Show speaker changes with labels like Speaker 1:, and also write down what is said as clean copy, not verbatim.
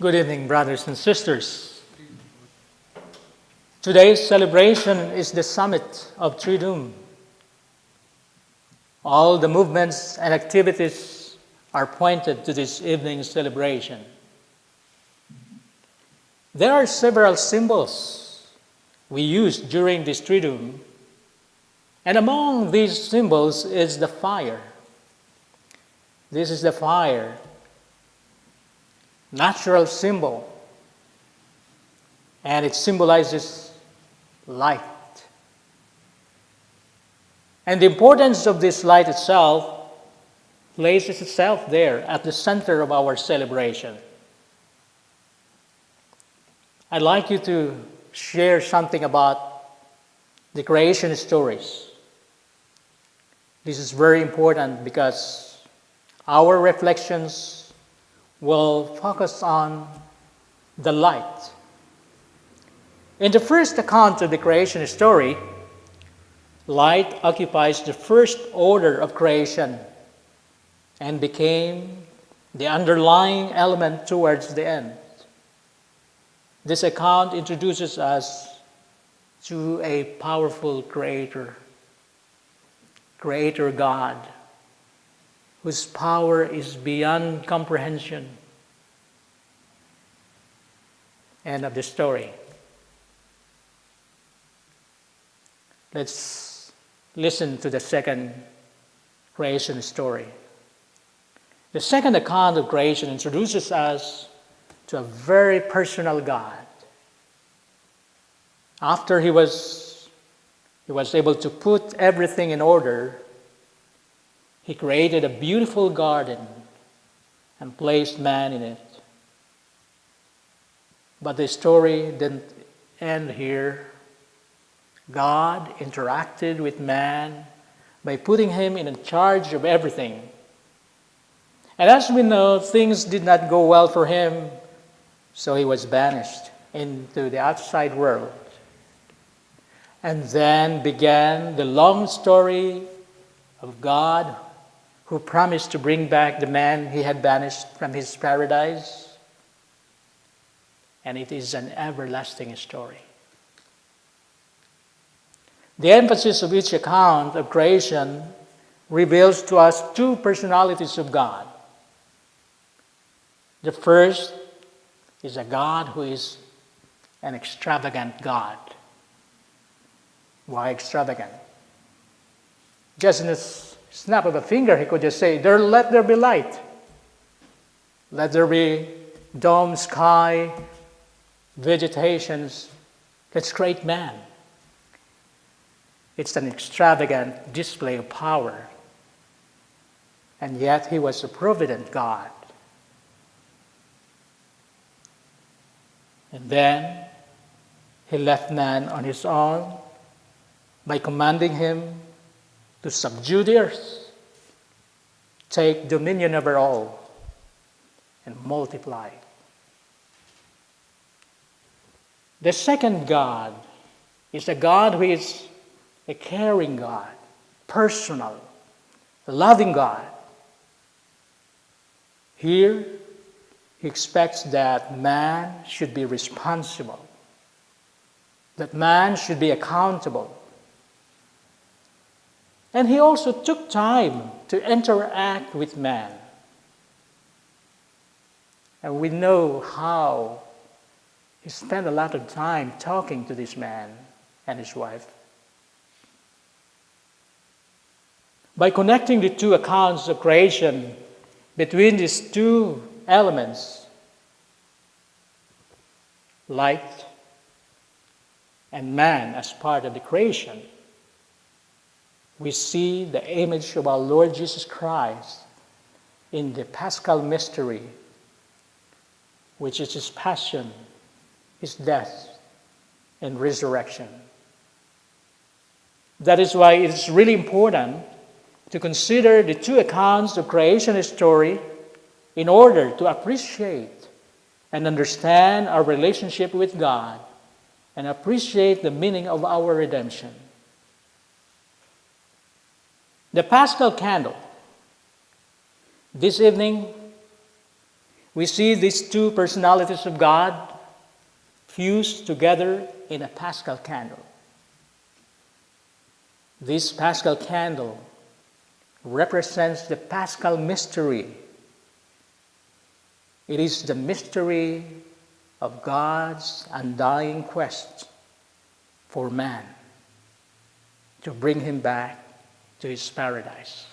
Speaker 1: Good evening, brothers and sisters. Today's celebration is the summit of Triduum. All the movements and activities are pointed to this evening's celebration. There are several symbols we use during this Triduum, and among these symbols is the fire. This is the fire, natural symbol, and it symbolizes light. And the importance of this light itself places itself there at the center of our celebration. I'd like you to share something about the creation stories. This is very important because our reflections will focus on the light. In the first account of the creation story, light occupies the first order of creation and became the underlying element towards the end. This account introduces us to a powerful creator God, whose power is beyond comprehension. End of the story. Let's listen to the second creation story. The second account of creation introduces us to a very personal God. After he was able to put everything in order, he created a beautiful garden and placed man in it. But the story didn't end here. God interacted with man by putting him in charge of everything. And as we know, things did not go well for him, so he was banished into the outside world. And then began the long story of God who promised to bring back the man he had banished from his paradise. And it is an everlasting story. The emphasis of each account of creation reveals to us two personalities of God. The first is a God who is an extravagant God. Why extravagant? Just in a snap of a finger, he could just say, let there be light. Let there be dome, sky, vegetations. Let's create man. It's an extravagant display of power. And yet he was a provident God. And then he left man on his own by commanding him to subdue the earth, take dominion over all, and multiply. The second God is a God who is a caring God, personal, loving God. Here, he expects that man should be responsible, that man should be accountable. And he also took time to interact with man. And we know how he spent a lot of time talking to this man and his wife. By connecting the two accounts of creation between these two elements, light and man as part of the creation, we see the image of our Lord Jesus Christ in the Paschal mystery, which is his passion, his death, and resurrection. That is why it is really important to consider the two accounts of creation story in order to appreciate and understand our relationship with God and appreciate the meaning of our redemption. The Paschal candle. This evening, we see these two personalities of God fused together in a Paschal candle. This Paschal candle represents the Paschal mystery. It is the mystery of God's undying quest for man to bring him back to his paradise.